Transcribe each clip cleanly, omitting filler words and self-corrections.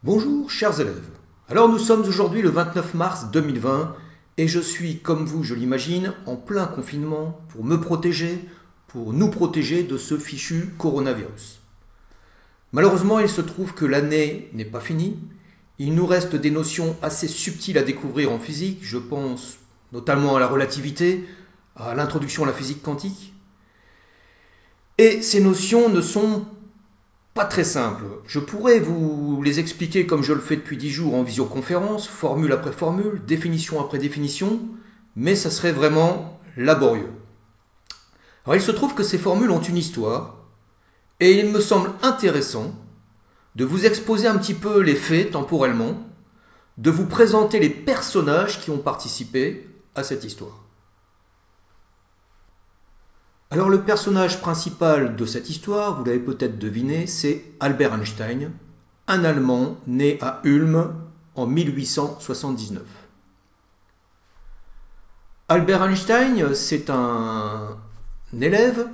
Bonjour chers élèves. Alors nous sommes aujourd'hui le 29 mars 2020 et je suis, comme vous je l'imagine, en plein confinement pour me protéger, pour nous protéger de ce fichu coronavirus. Malheureusement, il se trouve que l'année n'est pas finie. Il nous reste des notions assez subtiles à découvrir en physique, je pense notamment à la relativité, à l'introduction à la physique quantique. Et ces notions ne sont pas très simples. Je pourrais vous les expliquer comme je le fais depuis 10 jours en visioconférence, formule après formule, définition après définition, mais ça serait vraiment laborieux. Alors il se trouve que ces formules ont une histoire, et il me semble intéressant de vous exposer un petit peu les faits temporellement, de vous présenter les personnages qui ont participé à cette histoire. Alors le personnage principal de cette histoire, vous l'avez peut-être deviné, c'est Albert Einstein, un Allemand né à Ulm en 1879. Albert Einstein, c'est un élève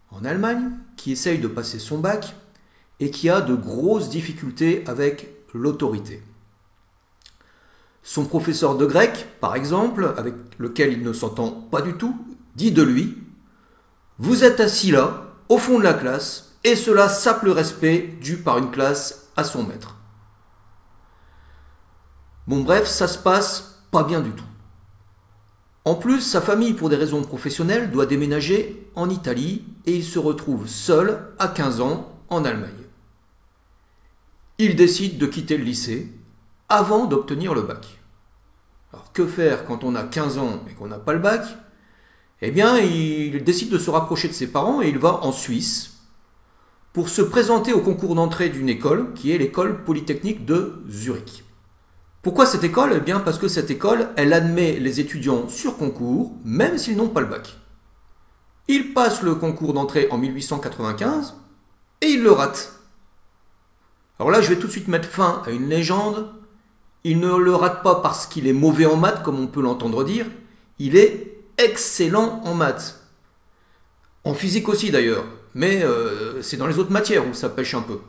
en Allemagne qui essaye de passer son bac et qui a de grosses difficultés avec l'autorité. Son professeur de grec, par exemple, avec lequel il ne s'entend pas du tout, dit de lui: vous êtes assis là, au fond de la classe, et cela sape le respect dû par une classe à son maître. Bon bref, ça se passe pas bien du tout. En plus, sa famille, pour des raisons professionnelles, doit déménager en Italie et il se retrouve seul à 15 ans en Allemagne. Il décide de quitter le lycée avant d'obtenir le bac. Alors que faire quand on a 15 ans et qu'on n'a pas le bac ? Eh bien, il décide de se rapprocher de ses parents et il va en Suisse pour se présenter au concours d'entrée d'une école qui est l'école polytechnique de Zurich. Pourquoi cette école ? Eh bien, parce que cette école, elle admet les étudiants sur concours, même s'ils n'ont pas le bac. Il passe le concours d'entrée en 1895 et il le rate. Alors là, je vais tout de suite mettre fin à une légende. Il ne le rate pas parce qu'il est mauvais en maths, comme on peut l'entendre dire. Il est excellent en maths. En physique aussi d'ailleurs, mais c'est dans les autres matières où ça pêche un peu.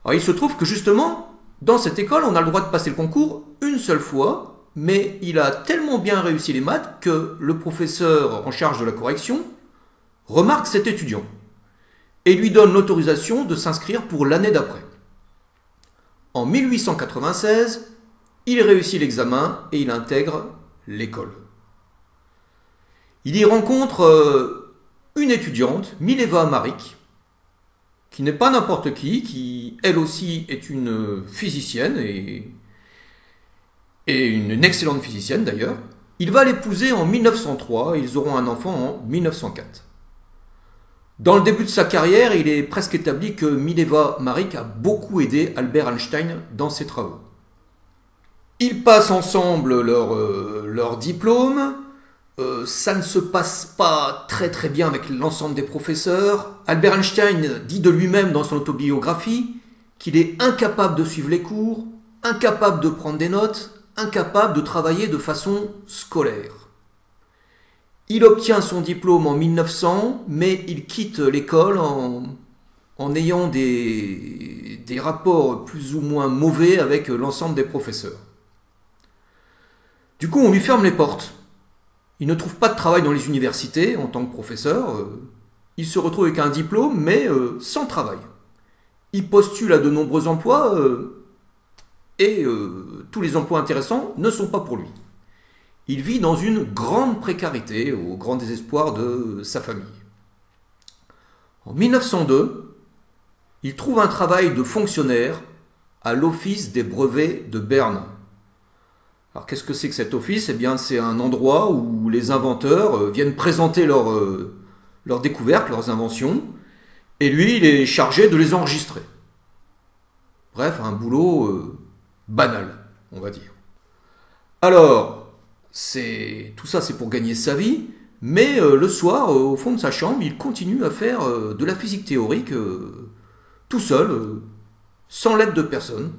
Alors il se trouve que justement, dans cette école, on a le droit de passer le concours une seule fois, mais il a tellement bien réussi les maths que le professeur en charge de la correction remarque cet étudiant et lui donne l'autorisation de s'inscrire pour l'année d'après. En 1896, il réussit l'examen et il intègre l'école. Il y rencontre une étudiante, Mileva Maric, qui n'est pas n'importe qui elle aussi est une physicienne et une excellente physicienne d'ailleurs. Il va l'épouser en 1903 et ils auront un enfant en 1904. Dans le début de sa carrière, il est presque établi que Mileva Maric a beaucoup aidé Albert Einstein dans ses travaux. Ils passent ensemble leur diplôme. Ça ne se passe pas très bien avec l'ensemble des professeurs. Albert Einstein dit de lui-même dans son autobiographie qu'il est incapable de suivre les cours, incapable de prendre des notes, incapable de travailler de façon scolaire. Il obtient son diplôme en 1900, mais il quitte l'école en ayant des rapports plus ou moins mauvais avec l'ensemble des professeurs. Du coup, on lui ferme les portes. Il ne trouve pas de travail dans les universités en tant que professeur. Il se retrouve avec un diplôme, mais sans travail. Il postule à de nombreux emplois et tous les emplois intéressants ne sont pas pour lui. Il vit dans une grande précarité, au grand désespoir de sa famille. En 1902, il trouve un travail de fonctionnaire à l'Office des brevets de Berne. Alors qu'est-ce que c'est que cet office ? Eh bien c'est un endroit où les inventeurs viennent présenter leurs découvertes, leurs inventions, et lui il est chargé de les enregistrer. Bref, un boulot banal, on va dire. Alors, tout ça c'est pour gagner sa vie, mais le soir, au fond de sa chambre, il continue à faire de la physique théorique tout seul, sans l'aide de personne.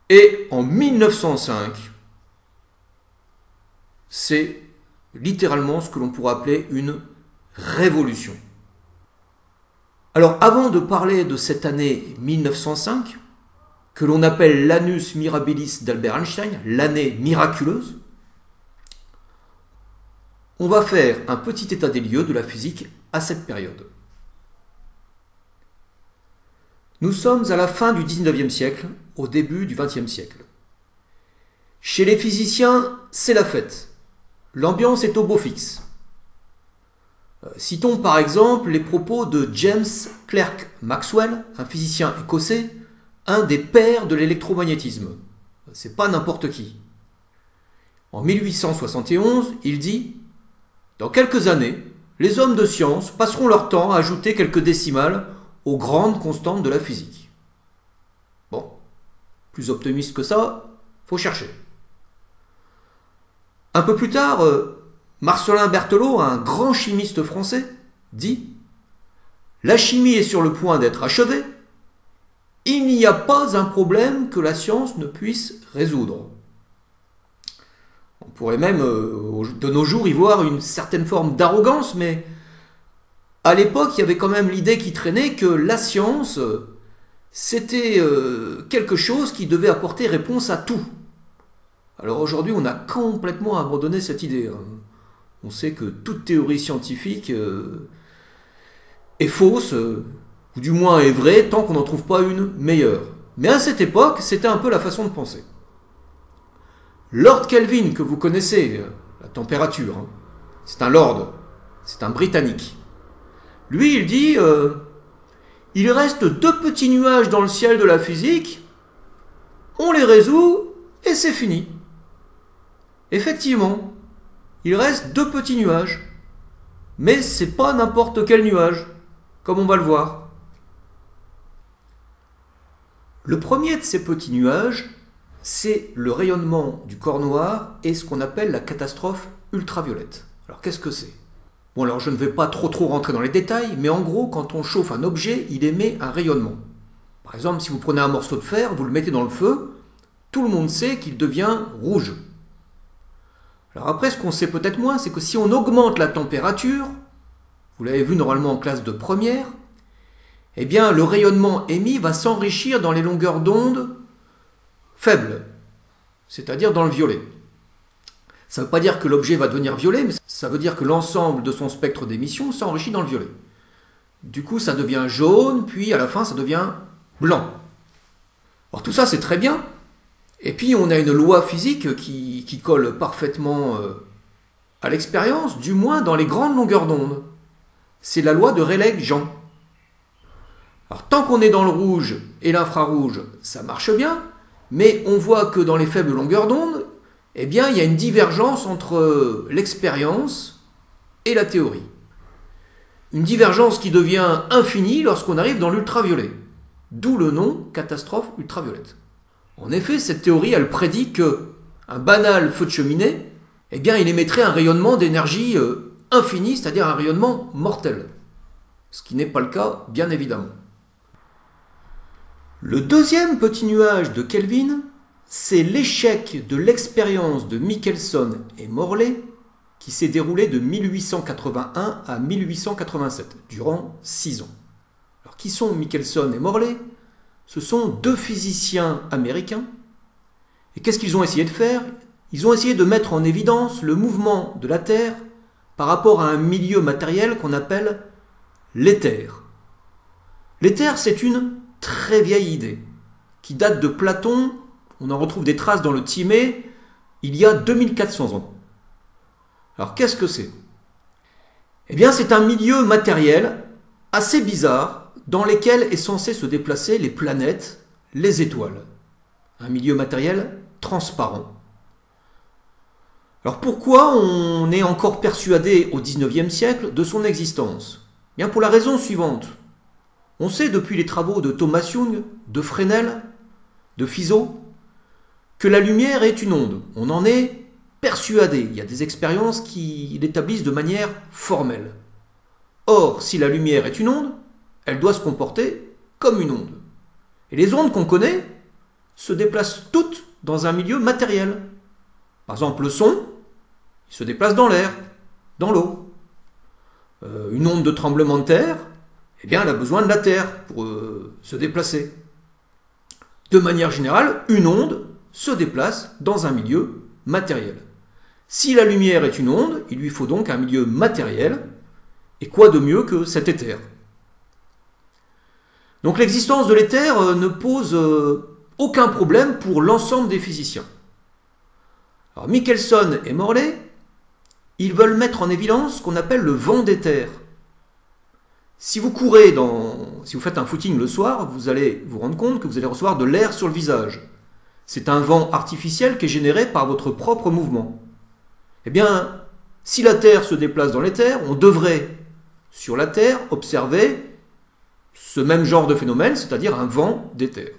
Et en 1905, c'est littéralement ce que l'on pourrait appeler une révolution. Alors avant de parler de cette année 1905, que l'on appelle l'annus mirabilis d'Albert Einstein, l'année miraculeuse, on va faire un petit état des lieux de la physique à cette période. Nous sommes à la fin du 19e siècle, au début du 20e siècle. Chez les physiciens, c'est la fête. L'ambiance est au beau fixe. Citons par exemple les propos de James Clerk Maxwell, un physicien écossais, un des pères de l'électromagnétisme. C'est pas n'importe qui. En 1871, il dit « Dans quelques années, les hommes de science passeront leur temps à ajouter quelques décimales aux grandes constantes de la physique. » Bon, plus optimiste que ça, faut chercher. Un peu plus tard, Marcellin Berthelot, un grand chimiste français, dit « La chimie est sur le point d'être achevée. Il n'y a pas un problème que la science ne puisse résoudre. » On pourrait même, de nos jours, y voir une certaine forme d'arrogance, mais à l'époque, il y avait quand même l'idée qui traînait que la science, c'était quelque chose qui devait apporter réponse à tout. Alors aujourd'hui, on a complètement abandonné cette idée. On sait que toute théorie scientifique est fausse, ou du moins est vraie, tant qu'on n'en trouve pas une meilleure. Mais à cette époque, c'était un peu la façon de penser. Lord Kelvin, que vous connaissez, la température, c'est un lord, c'est un Britannique. Lui, il dit il reste 2 petits nuages dans le ciel de la physique, on les résout et c'est fini. Effectivement, il reste 2 petits nuages, mais c'est pas n'importe quel nuage, comme on va le voir. Le premier de ces petits nuages, c'est le rayonnement du corps noir et ce qu'on appelle la catastrophe ultraviolette. Alors qu'est-ce que c'est? Bon, alors je ne vais pas trop rentrer dans les détails, mais en gros, quand on chauffe un objet, il émet un rayonnement. Par exemple, si vous prenez un morceau de fer, vous le mettez dans le feu, tout le monde sait qu'il devient rouge. Alors après, ce qu'on sait peut-être moins, c'est que si on augmente la température, vous l'avez vu normalement en classe de première, eh bien le rayonnement émis va s'enrichir dans les longueurs d'onde faibles, c'est-à-dire dans le violet. Ça ne veut pas dire que l'objet va devenir violet, mais ça veut dire que l'ensemble de son spectre d'émission s'enrichit dans le violet. Du coup, ça devient jaune, puis à la fin, ça devient blanc. Alors tout ça, c'est très bien. Et puis, on a une loi physique qui colle parfaitement à l'expérience, du moins dans les grandes longueurs d'onde. C'est la loi de Rayleigh-Jean. Alors, tant qu'on est dans le rouge et l'infrarouge, ça marche bien, mais on voit que dans les faibles longueurs d'onde, eh bien, il y a une divergence entre l'expérience et la théorie. Une divergence qui devient infinie lorsqu'on arrive dans l'ultraviolet. D'où le nom catastrophe ultraviolette. En effet, cette théorie, elle prédit que un banal feu de cheminée, eh bien, il émettrait un rayonnement d'énergie infinie, c'est-à-dire un rayonnement mortel. Ce qui n'est pas le cas, bien évidemment. Le deuxième petit nuage de Kelvin, c'est l'échec de l'expérience de Michelson et Morley qui s'est déroulé de 1881 à 1887, durant 6 ans. Alors, qui sont Michelson et Morley? Ce sont 2 physiciens américains. Et qu'est-ce qu'ils ont essayé de faire? Ils ont essayé de mettre en évidence le mouvement de la Terre par rapport à un milieu matériel qu'on appelle l'éther. L'éther, c'est une très vieille idée qui date de Platon. On en retrouve des traces dans le Timée il y a 2400 ans. Alors qu'est-ce que c'est? Eh bien, c'est un milieu matériel assez bizarre dans lequel est censé se déplacer les planètes, les étoiles. Un milieu matériel transparent. Alors pourquoi on est encore persuadé au XIXe siècle de son existence? Bien pour la raison suivante. On sait depuis les travaux de Thomas Young, de Fresnel, de Fizeau, que la lumière est une onde. On en est persuadé. Il y a des expériences qui l'établissent de manière formelle. Or, si la lumière est une onde, elle doit se comporter comme une onde. Et les ondes qu'on connaît se déplacent toutes dans un milieu matériel. Par exemple, le son, il se déplace dans l'air, dans l'eau. Une onde de tremblement de terre, eh bien, elle a besoin de la terre pour se déplacer. De manière générale, une onde se déplace dans un milieu matériel. Si la lumière est une onde, il lui faut donc un milieu matériel, et quoi de mieux que cet éther? Donc l'existence de l'éther ne pose aucun problème pour l'ensemble des physiciens. Alors Michelson et Morley, ils veulent mettre en évidence ce qu'on appelle le vent d'éther. Si vous si vous faites un footing le soir, vous allez vous rendre compte que vous allez recevoir de l'air sur le visage. C'est un vent artificiel qui est généré par votre propre mouvement. Eh bien, si la Terre se déplace dans l'éther, on devrait, sur la Terre, observer ce même genre de phénomène, c'est-à-dire un vent d'éther.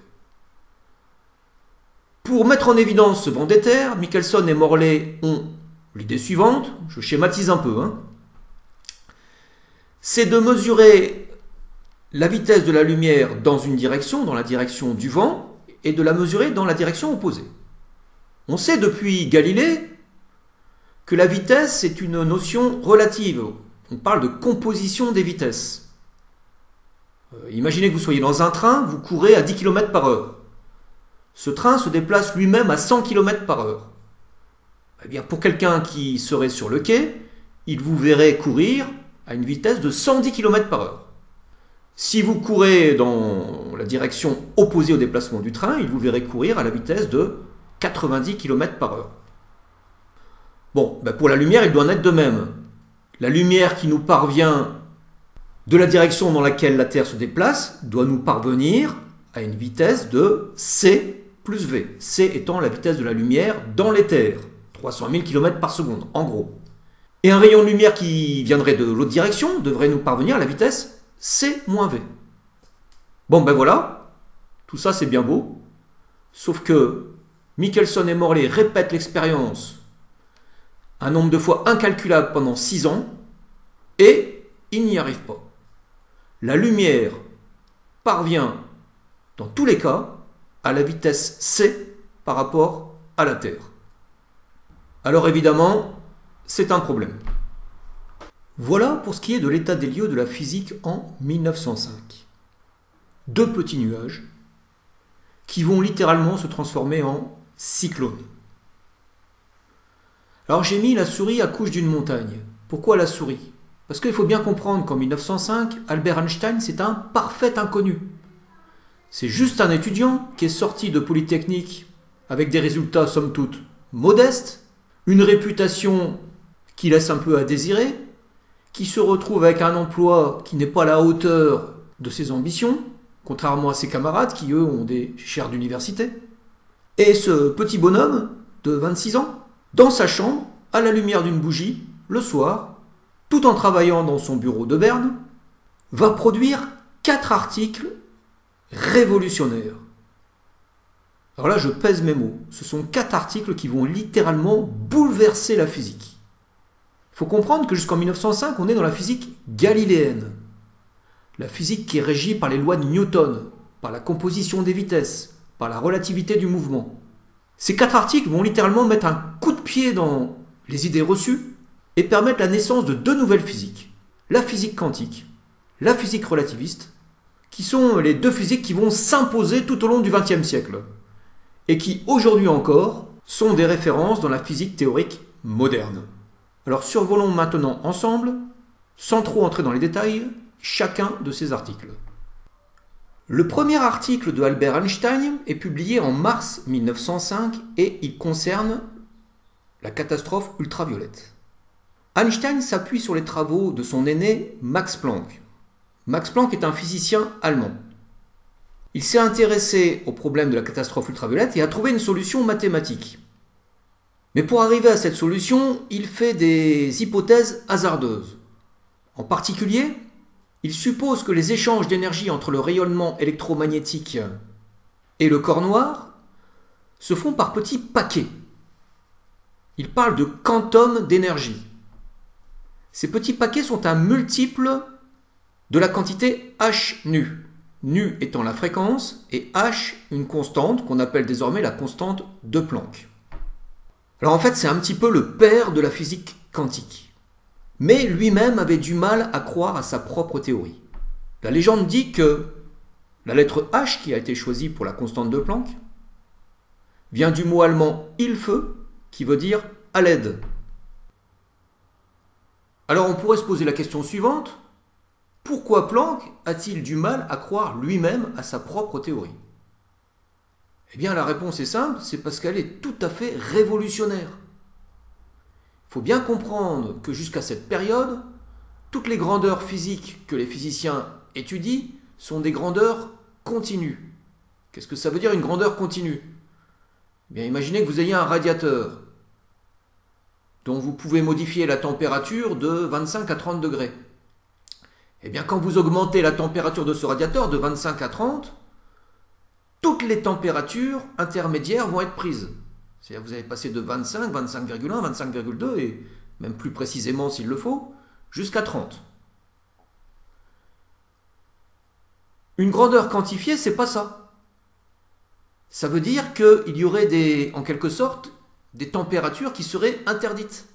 Pour mettre en évidence ce vent d'éther, Michelson et Morley ont l'idée suivante, je schématise un peu, c'est de mesurer la vitesse de la lumière dans une direction, dans la direction du vent, et de la mesurer dans la direction opposée. On sait depuis Galilée que la vitesse est une notion relative. On parle de composition des vitesses. Imaginez que vous soyez dans un train, vous courez à 10 km par heure. Ce train se déplace lui-même à 100 km par heure. Eh bien, pour quelqu'un qui serait sur le quai, il vous verrait courir à une vitesse de 110 km par heure. Si vous courez dans la direction opposée au déplacement du train, il vous verrait courir à la vitesse de 90 km par heure. Bon, pour la lumière, il doit en être de même. La lumière qui nous parvient de la direction dans laquelle la Terre se déplace doit nous parvenir à une vitesse de c plus v. c étant la vitesse de la lumière dans l'éther, 300 000 km par seconde, en gros. Et un rayon de lumière qui viendrait de l'autre direction devrait nous parvenir à la vitesse c moins v. Bon, voilà, tout ça c'est bien beau, sauf que Michelson et Morley répètent l'expérience un nombre de fois incalculable pendant 6 ans, et ils n'y arrivent pas. La lumière parvient, dans tous les cas, à la vitesse c par rapport à la Terre. Alors évidemment, c'est un problème. Voilà pour ce qui est de l'état des lieux de la physique en 1905. 2 petits nuages qui vont littéralement se transformer en cyclones. Alors j'ai mis la souris à couche d'une montagne. Pourquoi la souris? Parce qu'il faut bien comprendre qu'en 1905, Albert Einstein, c'est un parfait inconnu. C'est juste un étudiant qui est sorti de Polytechnique avec des résultats somme toute modestes, une réputation qui laisse un peu à désirer, qui se retrouve avec un emploi qui n'est pas à la hauteur de ses ambitions, contrairement à ses camarades qui, eux, ont des chaires d'université. Et ce petit bonhomme de 26 ans, dans sa chambre, à la lumière d'une bougie, le soir, tout en travaillant dans son bureau de Berne, va produire 4 articles révolutionnaires. Alors là, je pèse mes mots. Ce sont 4 articles qui vont littéralement bouleverser la physique. Il faut comprendre que jusqu'en 1905, on est dans la physique galiléenne. La physique qui est régie par les lois de Newton, par la composition des vitesses, par la relativité du mouvement. Ces 4 articles vont littéralement mettre un coup de pied dans les idées reçues et permettre la naissance de 2 nouvelles physiques. La physique quantique, la physique relativiste, qui sont les 2 physiques qui vont s'imposer tout au long du XXe siècle et qui, aujourd'hui encore, sont des références dans la physique théorique moderne. Alors survolons maintenant ensemble, sans trop entrer dans les détails, chacun de ces articles. Le premier article de Albert Einstein est publié en mars 1905 et il concerne la catastrophe ultraviolette. Einstein s'appuie sur les travaux de son aîné Max Planck. Max Planck est un physicien allemand. Il s'est intéressé au problème de la catastrophe ultraviolette et a trouvé une solution mathématique. Mais pour arriver à cette solution, il fait des hypothèses hasardeuses. En particulier, il suppose que les échanges d'énergie entre le rayonnement électromagnétique et le corps noir se font par petits paquets. Il parle de quantum d'énergie. Ces petits paquets sont un multiple de la quantité h nu. Nu étant la fréquence et h une constante qu'on appelle désormais la constante de Planck. Alors en fait, c'est un petit peu le père de la physique quantique. Mais lui-même avait du mal à croire à sa propre théorie. La légende dit que La lettre H, qui a été choisie pour la constante de Planck, vient du mot allemand Hilfe, qui veut dire à l'aide. Alors on pourrait se poser la question suivante, pourquoi Planck a-t-il du mal à croire lui-même à sa propre théorie? Eh bien la réponse est simple, c'est parce qu'elle est tout à fait révolutionnaire. Il faut bien comprendre que jusqu'à cette période, toutes les grandeurs physiques que les physiciens étudient sont des grandeurs continues. Qu'est-ce que ça veut dire une grandeur continue? Eh bien, imaginez que vous ayez un radiateur dont vous pouvez modifier la température de 25 à 30 degrés. Eh bien, quand vous augmentez la température de ce radiateur de 25 à 30, toutes les températures intermédiaires vont être prises. C'est-à-dire que vous allez passer de 25, 25,1, 25,2 et même plus précisément s'il le faut, jusqu'à 30. Une grandeur quantifiée, c'est pas ça. Ça veut dire qu'il y aurait en quelque sorte des températures qui seraient interdites.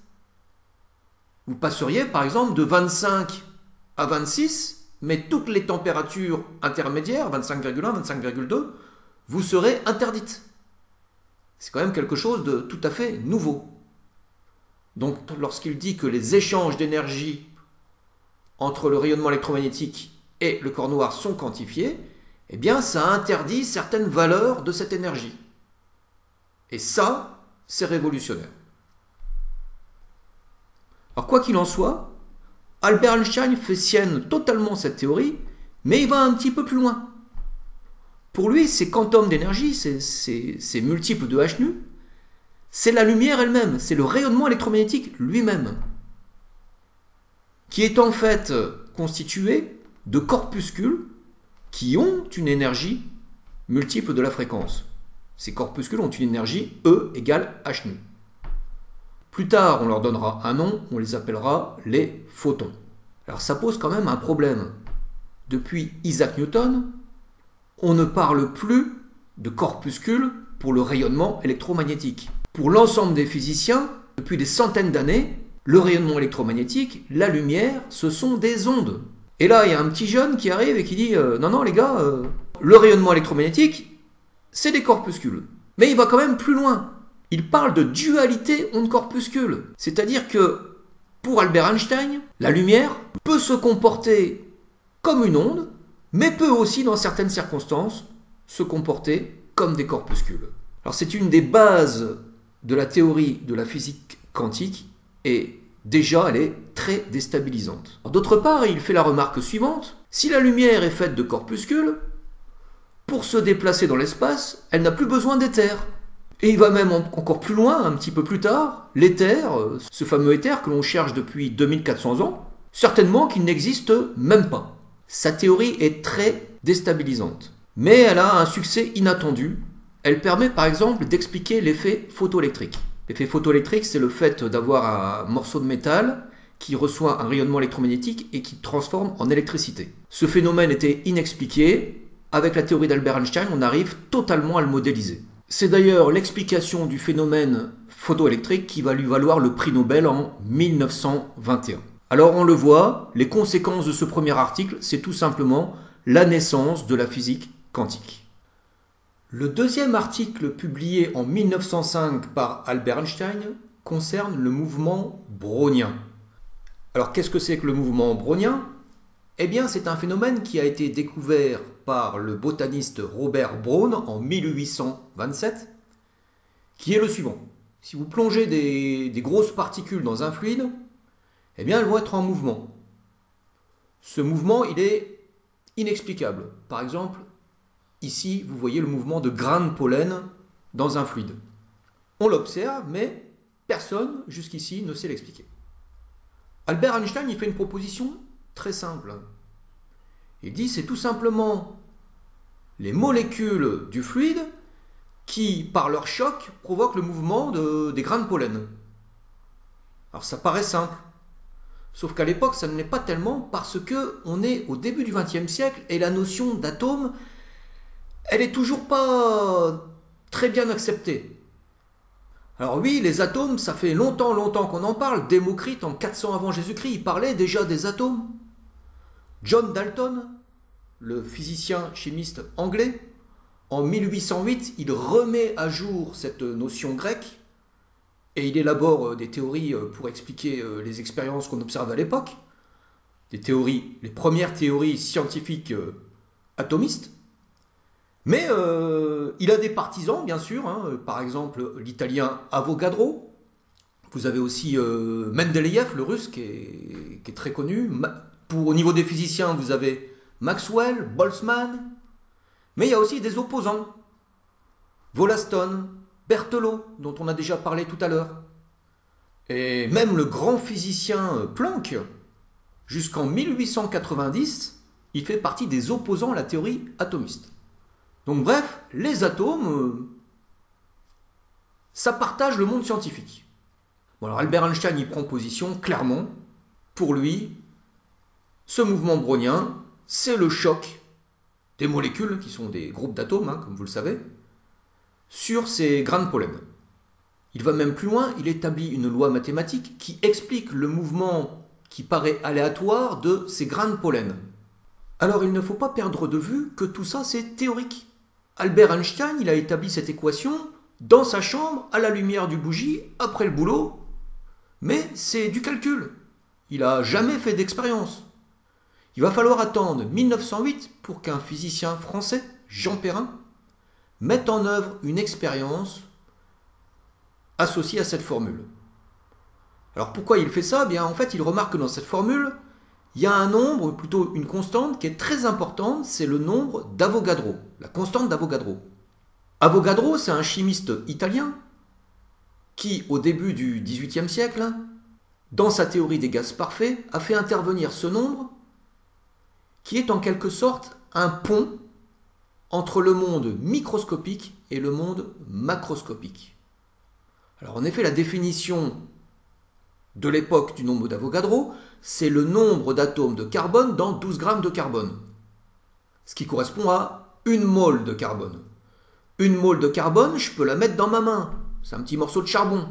Vous passeriez par exemple de 25 à 26, mais toutes les températures intermédiaires, 25,1, 25,2, vous serez interdites. C'est quand même quelque chose de tout à fait nouveau. Donc lorsqu'il dit que les échanges d'énergie entre le rayonnement électromagnétique et le corps noir sont quantifiés, eh bien ça interdit certaines valeurs de cette énergie. Et ça, c'est révolutionnaire. Alors quoi qu'il en soit, Albert Einstein fait sienne totalement cette théorie, mais il va un petit peu plus loin. Pour lui, ces quantums d'énergie, ces multiples de h nu, c'est la lumière elle-même, c'est le rayonnement électromagnétique lui-même, qui est en fait constitué de corpuscules qui ont une énergie multiple de la fréquence. Ces corpuscules ont une énergie E égale h nu. Plus tard, on leur donnera un nom, on les appellera les photons. Alors ça pose quand même un problème. Depuis Isaac Newton, on ne parle plus de corpuscules pour le rayonnement électromagnétique. Pour l'ensemble des physiciens, depuis des centaines d'années, le rayonnement électromagnétique, la lumière, ce sont des ondes. Et là, il y a un petit jeune qui arrive et qui dit non, non, les gars, le rayonnement électromagnétique, c'est des corpuscules. Mais il va quand même plus loin. Il parle de dualité onde-corpuscule. C'est-à-dire que, pour Albert Einstein, la lumière peut se comporter comme une onde, mais peut aussi, dans certaines circonstances, se comporter comme des corpuscules. Alors c'est une des bases de la théorie de la physique quantique, et déjà elle est très déstabilisante. D'autre part, il fait la remarque suivante, si la lumière est faite de corpuscules, pour se déplacer dans l'espace, elle n'a plus besoin d'éther. Et il va même encore plus loin, un petit peu plus tard, l'éther, ce fameux éther que l'on cherche depuis 2400 ans, certainement qu'il n'existe même pas. Sa théorie est très déstabilisante, mais elle a un succès inattendu. Elle permet par exemple d'expliquer l'effet photoélectrique. L'effet photoélectrique, c'est le fait d'avoir un morceau de métal qui reçoit un rayonnement électromagnétique et qui transforme en électricité. Ce phénomène était inexpliqué. Avec la théorie d'Albert Einstein, on arrive totalement à le modéliser. C'est d'ailleurs l'explication du phénomène photoélectrique qui va lui valoir le prix Nobel en 1921. Alors on le voit, les conséquences de ce premier article, c'est tout simplement la naissance de la physique quantique. Le deuxième article publié en 1905 par Albert Einstein concerne le mouvement brownien. Alors qu'est-ce que c'est que le mouvement brownien? Eh bien c'est un phénomène qui a été découvert par le botaniste Robert Brown en 1827, qui est le suivant. Si vous plongez des grosses particules dans un fluide, eh bien elles vont être en mouvement. Ce mouvement, il est inexplicable. Par exemple, ici, vous voyez le mouvement de grains de pollen dans un fluide. On l'observe, mais personne jusqu'ici ne sait l'expliquer. Albert Einstein, il fait une proposition très simple. Il dit c'est tout simplement les molécules du fluide qui, par leur choc, provoquent le mouvement des grains de pollen. Alors ça paraît simple. Sauf qu'à l'époque, ça ne l'est pas tellement parce qu'on est au début du XXe siècle et la notion d'atome, elle n'est toujours pas très bien acceptée. Alors oui, les atomes, ça fait longtemps qu'on en parle. Démocrite, en 400 avant Jésus-Christ, il parlait déjà des atomes. John Dalton, le physicien chimiste anglais. En 1808, il remet à jour cette notion grecque et il élabore des théories pour expliquer les expériences qu'on observe à l'époque, des théories, les premières théories scientifiques atomistes. Mais il a des partisans, bien sûr, hein, par exemple l'italien Avogadro. Vous avez aussi Mendeleïev, le russe, qui est très connu. Au niveau des physiciens, vous avez Maxwell, Boltzmann. Mais il y a aussi des opposants. Wollaston, Berthelot, dont on a déjà parlé tout à l'heure. Et même le grand physicien Planck, jusqu'en 1890, il fait partie des opposants à la théorie atomiste. Donc bref, les atomes, ça partage le monde scientifique. Bon, alors Albert Einstein y prend position clairement. Pour lui, ce mouvement brownien, c'est le choc des molécules, qui sont des groupes d'atomes, hein, comme vous le savez, sur ces grains de pollen. Il va même plus loin, il établit une loi mathématique qui explique le mouvement qui paraît aléatoire de ces grains de pollen. Alors il ne faut pas perdre de vue que tout ça c'est théorique. Albert Einstein, il a établi cette équation dans sa chambre, à la lumière du bougie, après le boulot, mais c'est du calcul. Il n'a jamais fait d'expérience. Il va falloir attendre 1908 pour qu'un physicien français, Jean Perrin, mette en œuvre une expérience associée à cette formule. Alors pourquoi il fait ça? Bien, en fait, il remarque que dans cette formule, il y a un nombre, plutôt une constante, qui est très importante, c'est le nombre d'Avogadro, la constante d'Avogadro. Avogadro, c'est un chimiste italien qui, au début du XVIIIe siècle, dans sa théorie des gaz parfaits, a fait intervenir ce nombre qui est en quelque sorte un pont entre le monde microscopique et le monde macroscopique. Alors en effet, la définition de l'époque du nombre d'Avogadro, c'est le nombre d'atomes de carbone dans 12 grammes de carbone, ce qui correspond à une mole de carbone. Une mole de carbone, je peux la mettre dans ma main, c'est un petit morceau de charbon.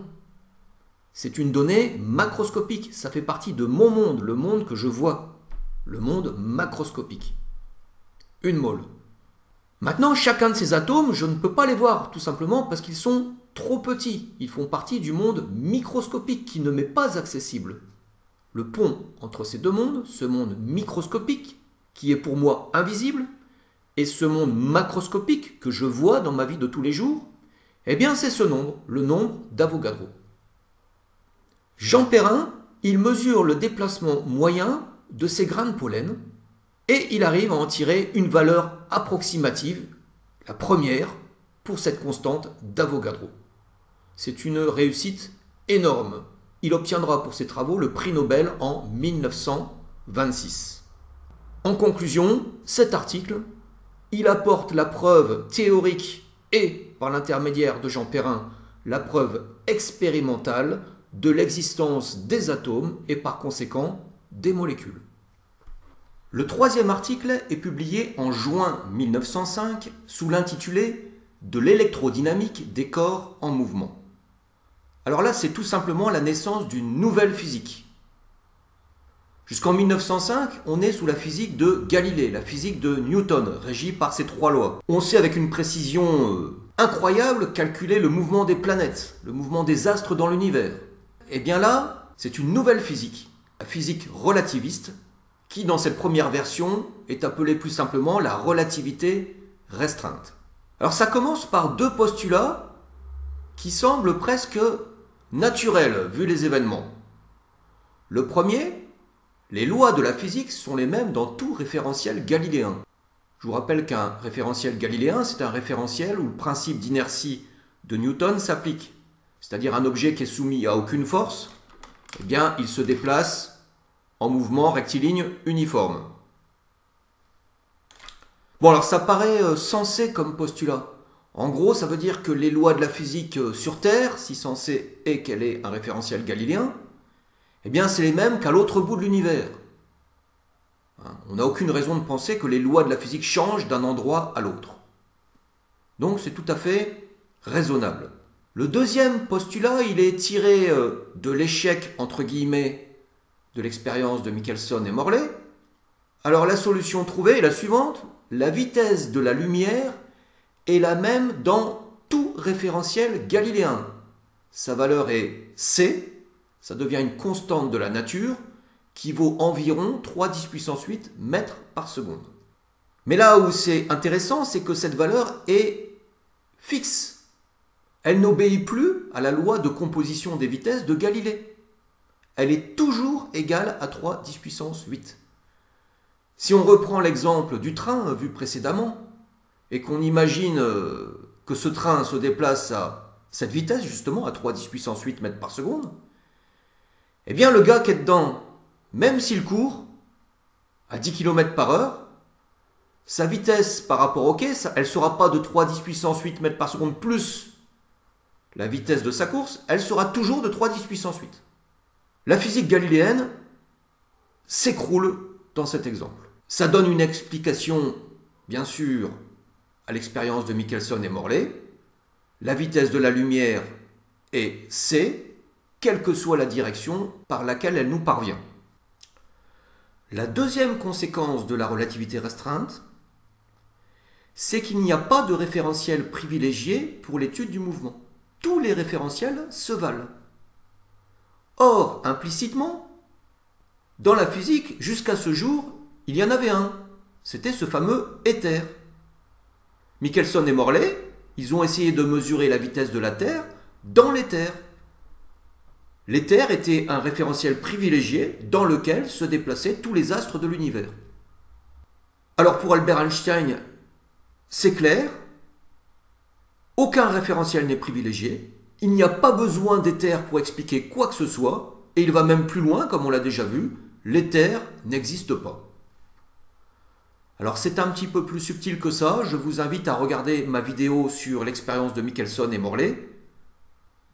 C'est une donnée macroscopique, ça fait partie de mon monde, le monde que je vois. Le monde macroscopique. Une mole. Maintenant, chacun de ces atomes, je ne peux pas les voir, tout simplement parce qu'ils sont trop petits. Ils font partie du monde microscopique qui ne m'est pas accessible. Le pont entre ces deux mondes, ce monde microscopique, qui est pour moi invisible, et ce monde macroscopique que je vois dans ma vie de tous les jours, eh bien c'est ce nombre, le nombre d'Avogadro. Jean Perrin, il mesure le déplacement moyen de ces grains de pollen et il arrive à en tirer une valeur approximative, la première, pour cette constante d'Avogadro. C'est une réussite énorme. Il obtiendra pour ses travaux le prix Nobel en 1926. En conclusion, cet article, il apporte la preuve théorique et, par l'intermédiaire de Jean Perrin, la preuve expérimentale de l'existence des atomes et par conséquent des molécules. Le troisième article est publié en juin 1905 sous l'intitulé « De l'électrodynamique des corps en mouvement ». Alors là, c'est tout simplement la naissance d'une nouvelle physique. Jusqu'en 1905, on est sous la physique de Galilée, la physique de Newton, régie par ces trois lois. On sait avec une précision incroyable calculer le mouvement des planètes, le mouvement des astres dans l'univers. Et bien là, c'est une nouvelle physique, la physique relativiste, qui dans cette première version est appelée plus simplement la relativité restreinte. Alors ça commence par deux postulats qui semblent presque naturels vu les événements. Le premier, les lois de la physique sont les mêmes dans tout référentiel galiléen. Je vous rappelle qu'un référentiel galiléen, c'est un référentiel où le principe d'inertie de Newton s'applique. C'est-à-dire un objet qui est soumis à aucune force, eh bien il se déplace en mouvement rectiligne uniforme. Bon alors ça paraît sensé comme postulat. En gros ça veut dire que les lois de la physique sur Terre, si sensé est qu'elle est un référentiel galiléen, eh bien c'est les mêmes qu'à l'autre bout de l'univers. On n'a aucune raison de penser que les lois de la physique changent d'un endroit à l'autre. Donc c'est tout à fait raisonnable. Le deuxième postulat, il est tiré de l'échec, entre guillemets, de l'expérience de Michelson et Morley, Alors la solution trouvée est la suivante. La vitesse de la lumière est la même dans tout référentiel galiléen. Sa valeur est c, ça devient une constante de la nature qui vaut environ 3 10 puissance 8 mètres par seconde. Mais là où c'est intéressant, c'est que cette valeur est fixe. Elle n'obéit plus à la loi de composition des vitesses de Galilée. Elle est toujours égale à 3 10 puissance 8. Si on reprend l'exemple du train vu précédemment, et qu'on imagine que ce train se déplace à cette vitesse, justement, à 3 10 puissance 8 mètres par seconde, eh bien le gars qui est dedans, même s'il court à 10 km par heure, sa vitesse par rapport au quai, elle ne sera pas de 3 10 puissance 8 mètres par seconde plus la vitesse de sa course, elle sera toujours de 3 10 puissance 8. La physique galiléenne s'écroule dans cet exemple. Ça donne une explication, bien sûr, à l'expérience de Michelson et Morley. La vitesse de la lumière est c, quelle que soit la direction par laquelle elle nous parvient. La deuxième conséquence de la relativité restreinte, c'est qu'il n'y a pas de référentiel privilégié pour l'étude du mouvement. Tous les référentiels se valent. Or, implicitement, dans la physique, jusqu'à ce jour, il y en avait un. C'était ce fameux éther. Michelson et Morley, ils ont essayé de mesurer la vitesse de la Terre dans l'éther. L'éther était un référentiel privilégié dans lequel se déplaçaient tous les astres de l'univers. Alors pour Albert Einstein, c'est clair, aucun référentiel n'est privilégié, il n'y a pas besoin d'éther pour expliquer quoi que ce soit, et il va même plus loin, comme on l'a déjà vu, l'éther n'existe pas. Alors c'est un petit peu plus subtil que ça, je vous invite à regarder ma vidéo sur l'expérience de Michelson et Morley,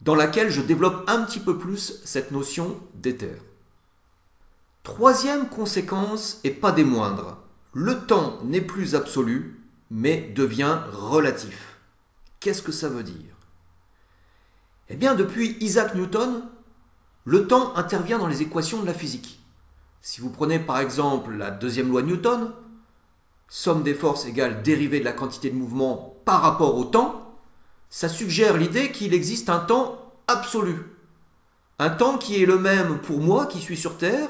dans laquelle je développe un petit peu plus cette notion d'éther. Troisième conséquence, et pas des moindres, le temps n'est plus absolu, mais devient relatif. Qu'est-ce que ça veut dire? Eh bien, depuis Isaac Newton, le temps intervient dans les équations de la physique. Si vous prenez par exemple la deuxième loi de Newton, somme des forces égale dérivée de la quantité de mouvement par rapport au temps, ça suggère l'idée qu'il existe un temps absolu. Un temps qui est le même pour moi qui suis sur Terre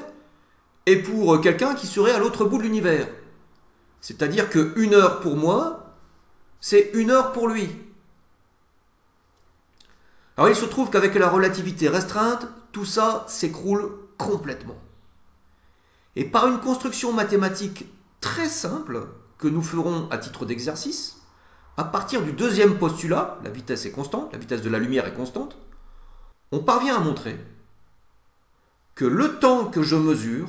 et pour quelqu'un qui serait à l'autre bout de l'univers. C'est-à-dire que 1 heure pour moi, c'est 1 heure pour lui. Alors il se trouve qu'avec la relativité restreinte, tout ça s'écroule complètement. Et par une construction mathématique très simple que nous ferons à titre d'exercice, à partir du deuxième postulat, la vitesse est constante, la vitesse de la lumière est constante, on parvient à montrer que le temps que je mesure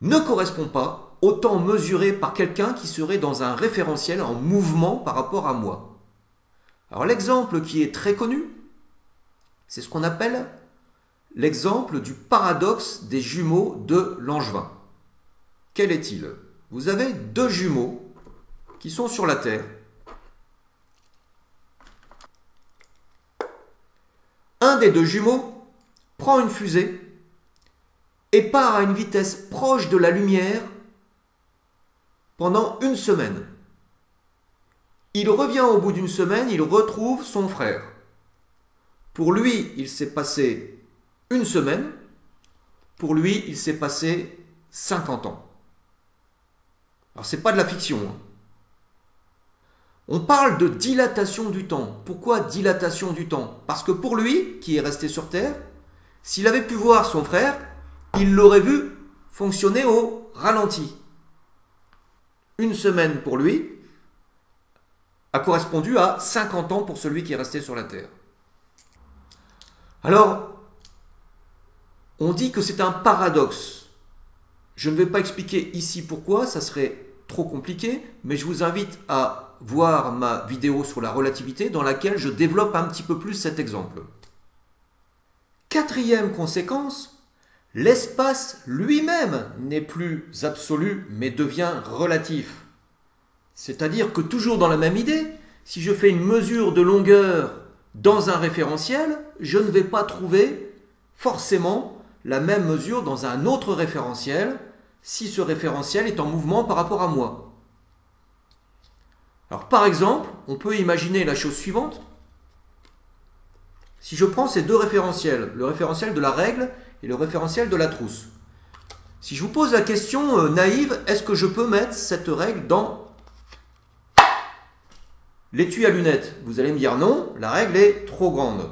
ne correspond pas au temps mesuré par quelqu'un qui serait dans un référentiel en mouvement par rapport à moi. Alors l'exemple qui est très connu, c'est ce qu'on appelle l'exemple du paradoxe des jumeaux de Langevin. Quel est-il? Vous avez 2 jumeaux qui sont sur la Terre. Un des 2 jumeaux prend une fusée et part à une vitesse proche de la lumière pendant 1 semaine. Il revient au bout d'1 semaine, il retrouve son frère. Pour lui, il s'est passé 1 semaine. Pour lui, il s'est passé 50 ans. Alors, ce n'est pas de la fiction. On parle de dilatation du temps. Pourquoi dilatation du temps? Parce que pour lui, qui est resté sur Terre, s'il avait pu voir son frère, il l'aurait vu fonctionner au ralenti. 1 semaine pour lui a correspondu à 50 ans pour celui qui est resté sur la Terre. Alors, on dit que c'est un paradoxe. Je ne vais pas expliquer ici pourquoi, ça serait trop compliqué, mais je vous invite à voir ma vidéo sur la relativité dans laquelle je développe un petit peu plus cet exemple. Quatrième conséquence, l'espace lui-même n'est plus absolu mais devient relatif. C'est-à-dire que toujours dans la même idée, si je fais une mesure de longueur dans un référentiel, je ne vais pas trouver forcément la même mesure dans un autre référentiel. si ce référentiel est en mouvement par rapport à moi. Alors par exemple, on peut imaginer la chose suivante. Si je prends ces deux référentiels, le référentiel de la règle et le référentiel de la trousse. Si je vous pose la question naïve, est-ce que je peux mettre cette règle dans l'étui à lunettes? Vous allez me dire non, la règle est trop grande.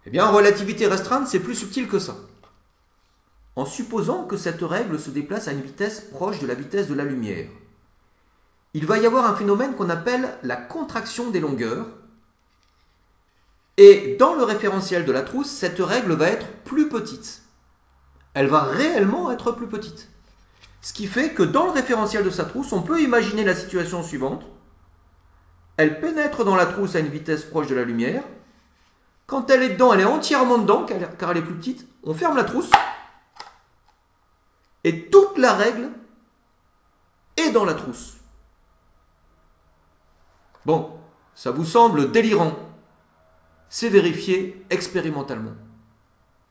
Eh bien, en relativité restreinte, c'est plus subtil que ça. En supposant que cette règle se déplace à une vitesse proche de la vitesse de la lumière, il va y avoir un phénomène qu'on appelle la contraction des longueurs. Et dans le référentiel de la trousse, cette règle va être plus petite. Elle va réellement être plus petite. Ce qui fait que dans le référentiel de sa trousse, on peut imaginer la situation suivante. Elle pénètre dans la trousse à une vitesse proche de la lumière. Quand elle est dedans, elle est entièrement dedans, car elle est plus petite. On ferme la trousse. Et toute la règle est dans la trousse. Bon, ça vous semble délirant. C'est vérifié expérimentalement.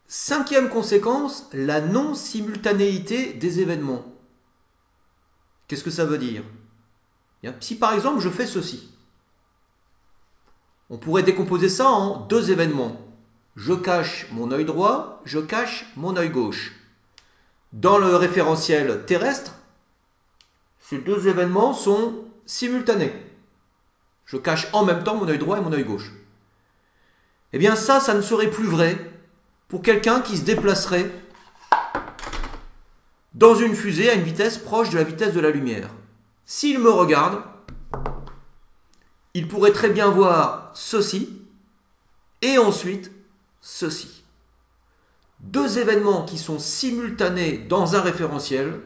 Cinquième conséquence, la non-simultanéité des événements. Qu'est-ce que ça veut dire? Bien, si par exemple je fais ceci, on pourrait décomposer ça en deux événements. Je cache mon œil droit, je cache mon œil gauche. Dans le référentiel terrestre, ces deux événements sont simultanés. Je cache en même temps mon œil droit et mon œil gauche. Eh bien ça ne serait plus vrai pour quelqu'un qui se déplacerait dans une fusée à une vitesse proche de la vitesse de la lumière. S'il me regarde, il pourrait très bien voir ceci et ensuite ceci. Deux événements qui sont simultanés dans un référentiel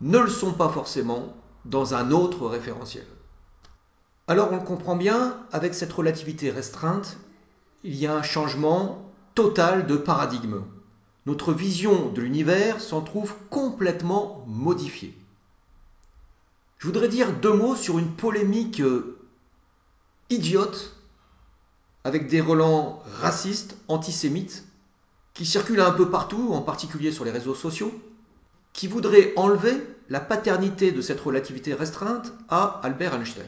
ne le sont pas forcément dans un autre référentiel. Alors on le comprend bien, avec cette relativité restreinte, il y a un changement total de paradigme. Notre vision de l'univers s'en trouve complètement modifiée. Je voudrais dire deux mots sur une polémique idiote avec des relents racistes, antisémites, qui circulent un peu partout, en particulier sur les réseaux sociaux, qui voudraient enlever la paternité de cette relativité restreinte à Albert Einstein.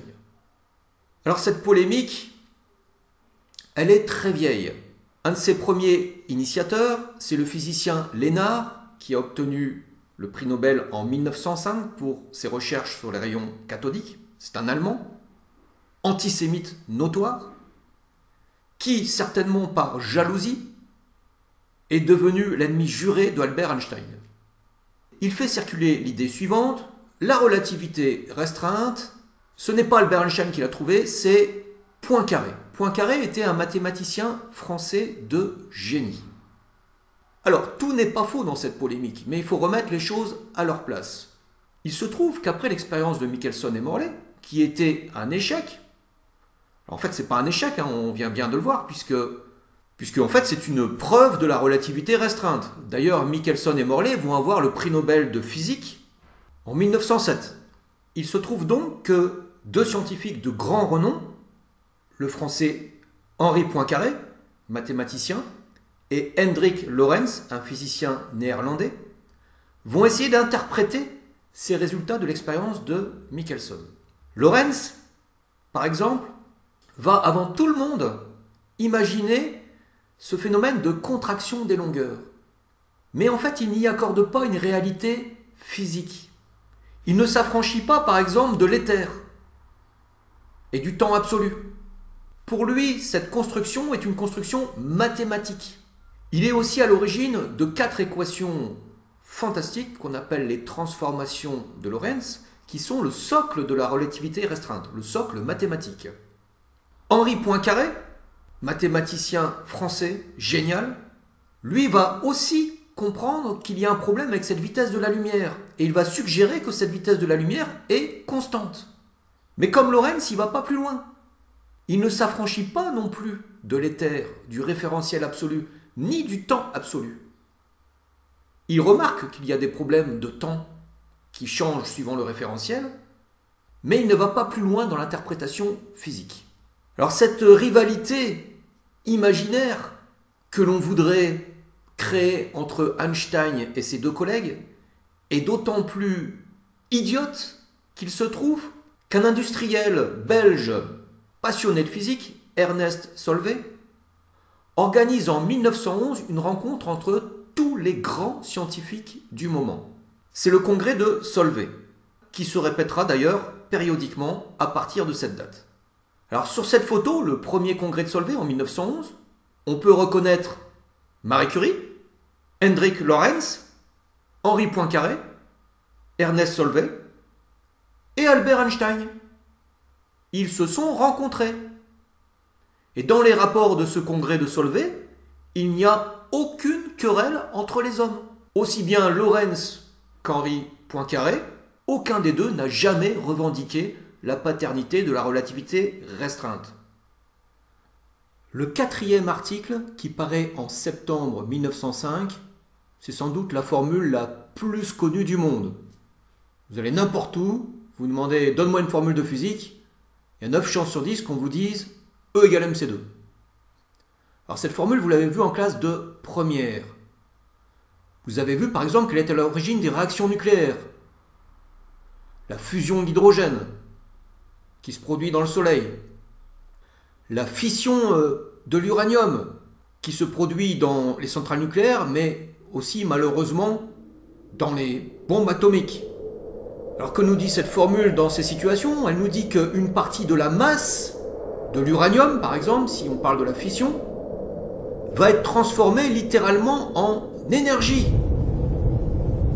Alors cette polémique, elle est très vieille. Un de ses premiers initiateurs, c'est le physicien Lénard, qui a obtenu le prix Nobel en 1905 pour ses recherches sur les rayons cathodiques. C'est un Allemand, antisémite notoire, qui, certainement par jalousie, est devenu l'ennemi juré de Albert Einstein. Il fait circuler l'idée suivante, la relativité restreinte, ce n'est pas Albert Einstein qui l'a trouvée, c'est Poincaré. Poincaré était un mathématicien français de génie. Alors, tout n'est pas faux dans cette polémique, mais il faut remettre les choses à leur place. Il se trouve qu'après l'expérience de Michelson et Morley, qui était un échec, en fait, c'est pas un échec, on vient bien de le voir, puisque en fait, c'est une preuve de la relativité restreinte. D'ailleurs, Michelson et Morley vont avoir le prix Nobel de physique en 1907. Il se trouve donc que deux scientifiques de grand renom, le français Henri Poincaré, mathématicien, et Hendrik Lorentz, un physicien néerlandais, vont essayer d'interpréter ces résultats de l'expérience de Michelson. Lorentz, par exemple, va avant tout le monde imaginer ce phénomène de contraction des longueurs. Mais en fait, il n'y accorde pas une réalité physique. Il ne s'affranchit pas, par exemple, de l'éther et du temps absolu. Pour lui, cette construction est une construction mathématique. Il est aussi à l'origine de 4 équations fantastiques qu'on appelle les transformations de Lorentz, qui sont le socle de la relativité restreinte, le socle mathématique. Henri Poincaré, mathématicien français génial, lui va aussi comprendre qu'il y a un problème avec cette vitesse de la lumière, et il va suggérer que cette vitesse de la lumière est constante. Mais comme Lorentz, il ne va pas plus loin. Il ne s'affranchit pas non plus de l'éther, du référentiel absolu, ni du temps absolu. Il remarque qu'il y a des problèmes de temps qui changent suivant le référentiel, mais il ne va pas plus loin dans l'interprétation physique. Alors cette rivalité imaginaire que l'on voudrait créer entre Einstein et ses deux collègues est d'autant plus idiote qu'il se trouve qu'un industriel belge passionné de physique, Ernest Solvay, organise en 1911 une rencontre entre tous les grands scientifiques du moment. C'est le congrès de Solvay, qui se répétera d'ailleurs périodiquement à partir de cette date. Alors sur cette photo, le premier congrès de Solvay en 1911, on peut reconnaître Marie Curie, Hendrik Lorentz, Henri Poincaré, Ernest Solvay et Albert Einstein. Ils se sont rencontrés. Et dans les rapports de ce congrès de Solvay, il n'y a aucune querelle entre les hommes. Aussi bien Lorentz qu'Henri Poincaré, aucun des deux n'a jamais revendiqué la paternité de la relativité restreinte. Le quatrième article, qui paraît en septembre 1905, c'est sans doute la formule la plus connue du monde. Vous allez n'importe où, vous demandez « donne-moi une formule de physique », il y a 9 chances sur 10 qu'on vous dise E égale mc2. Alors cette formule, vous l'avez vue en classe de première. Vous avez vu par exemple qu'elle est à l'origine des réactions nucléaires. La fusion d'hydrogène qui se produit dans le Soleil. La fission de l'uranium qui se produit dans les centrales nucléaires, mais aussi malheureusement dans les bombes atomiques. Alors que nous dit cette formule dans ces situations? Elle nous dit qu'une partie de la masse de l'uranium, par exemple, si on parle de la fission, va être transformée littéralement en énergie.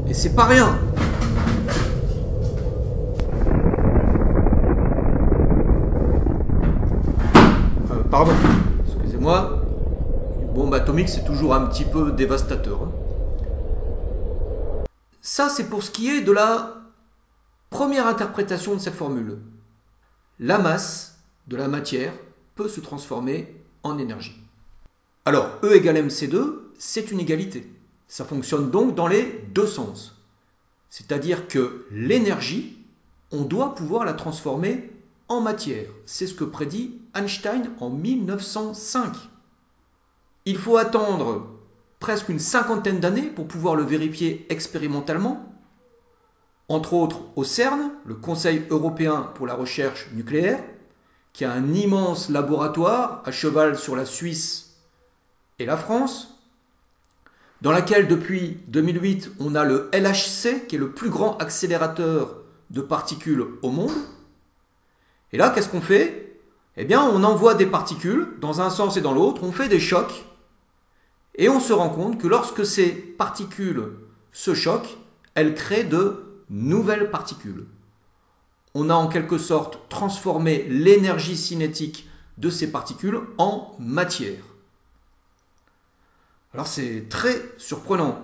Et c'est pas rien. Pardon, excusez-moi. Une bombe atomique, c'est toujours un petit peu dévastateur. Ça, c'est pour ce qui est de la première interprétation de cette formule. La masse de la matière peut se transformer en énergie. Alors, E égale mc2, c'est une égalité. Ça fonctionne donc dans les deux sens. C'est-à-dire que l'énergie, on doit pouvoir la transformer en matière. C'est ce que prédit Einstein en 1905. Il faut attendre presque une cinquantaine d'années pour pouvoir le vérifier expérimentalement, entre autres au CERN, le Conseil européen pour la recherche nucléaire, qui a un immense laboratoire à cheval sur la Suisse et la France, dans laquelle depuis 2008 on a le LHC, qui est le plus grand accélérateur de particules au monde. Et là, qu'est-ce qu'on fait? Eh bien, on envoie des particules dans un sens et dans l'autre, on fait des chocs, et on se rend compte que lorsque ces particules se choquent, elles créent de nouvelles particules. On a en quelque sorte transformé l'énergie cinétique de ces particules en matière. Alors c'est très surprenant.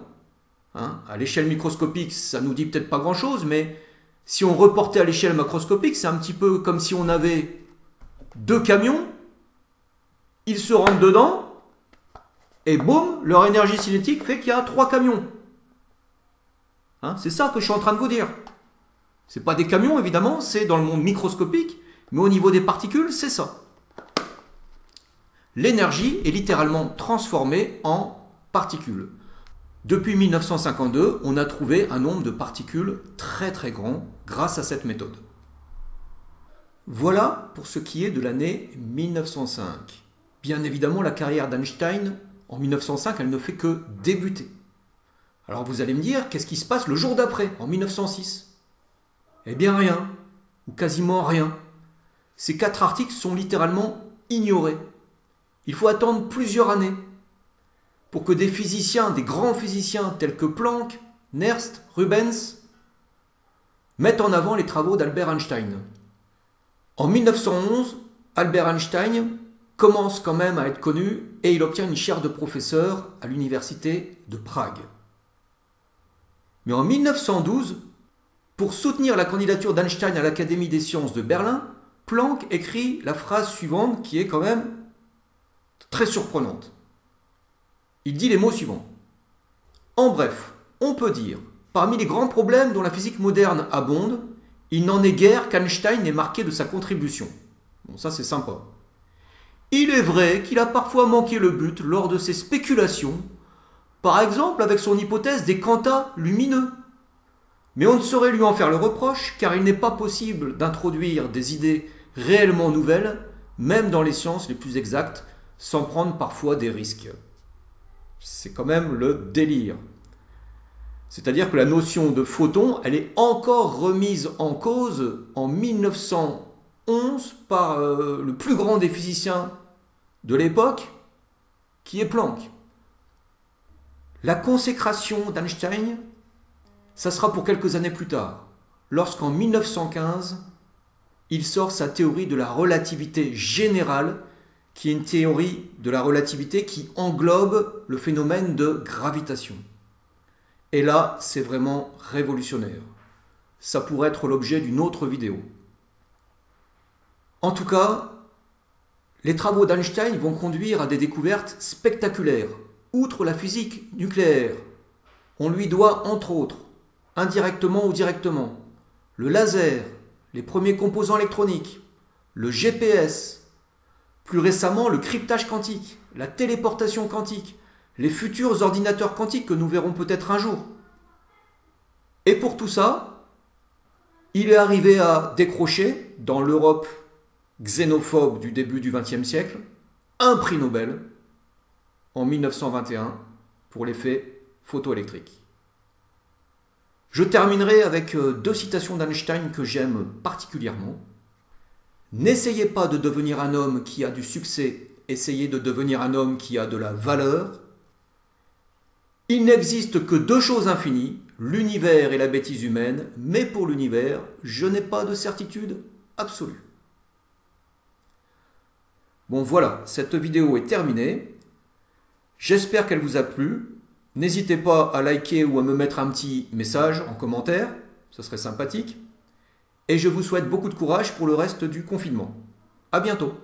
À l'échelle microscopique, ça ne nous dit peut-être pas grand-chose, mais si on reportait à l'échelle macroscopique, c'est un petit peu comme si on avait deux camions, ils se rentrent dedans, et boum, leur énergie cinétique fait qu'il y a 3 camions. C'est ça que je suis en train de vous dire. Ce n'est pas des camions, évidemment, c'est dans le monde microscopique, mais au niveau des particules, c'est ça. L'énergie est littéralement transformée en particules. Depuis 1952, on a trouvé un nombre de particules très très grand grâce à cette méthode. Voilà pour ce qui est de l'année 1905. Bien évidemment, la carrière d'Einstein, en 1905, elle ne fait que débuter. Alors vous allez me dire, qu'est-ce qui se passe le jour d'après, en 1906? Eh bien rien, ou quasiment rien. Ces 4 articles sont littéralement ignorés. Il faut attendre plusieurs années pour que des physiciens, des grands physiciens tels que Planck, Nernst, Rubens, mettent en avant les travaux d'Albert Einstein. En 1911, Albert Einstein commence quand même à être connu et il obtient une chaire de professeur à l'université de Prague. Mais en 1912, pour soutenir la candidature d'Einstein à l'Académie des sciences de Berlin, Planck écrit la phrase suivante qui est quand même très surprenante. Il dit les mots suivants. En bref, on peut dire, parmi les grands problèmes dont la physique moderne abonde, il n'en est guère qu'Einstein n'ait marqué de sa contribution. Bon, ça c'est sympa. Il est vrai qu'il a parfois manqué le but lors de ses spéculations, par exemple avec son hypothèse des quanta lumineux. Mais on ne saurait lui en faire le reproche, car il n'est pas possible d'introduire des idées réellement nouvelles, même dans les sciences les plus exactes, sans prendre parfois des risques. C'est quand même le délire. C'est-à-dire que la notion de photon, elle est encore remise en cause en 1911 par le plus grand des physiciens de l'époque, qui est Planck. La consécration d'Einstein, ça sera pour quelques années plus tard, lorsqu'en 1915, il sort sa théorie de la relativité générale, qui est une théorie de la relativité qui englobe le phénomène de gravitation. Et là, c'est vraiment révolutionnaire. Ça pourrait être l'objet d'une autre vidéo. En tout cas, les travaux d'Einstein vont conduire à des découvertes spectaculaires. Outre la physique nucléaire, on lui doit, entre autres, indirectement ou directement, le laser, les premiers composants électroniques, le GPS, plus récemment le cryptage quantique, la téléportation quantique, les futurs ordinateurs quantiques que nous verrons peut-être un jour. Et pour tout ça, il est arrivé à décrocher, dans l'Europe xénophobe du début du XXe siècle, un prix Nobel en 1921 pour l'effet photoélectrique. Je terminerai avec deux citations d'Einstein que j'aime particulièrement. N'essayez pas de devenir un homme qui a du succès, essayez de devenir un homme qui a de la valeur. Il n'existe que deux choses infinies, l'univers et la bêtise humaine, mais pour l'univers, je n'ai pas de certitude absolue. Bon voilà, cette vidéo est terminée. J'espère qu'elle vous a plu. N'hésitez pas à liker ou à me mettre un petit message en commentaire, ce serait sympathique. Et je vous souhaite beaucoup de courage pour le reste du confinement. À bientôt.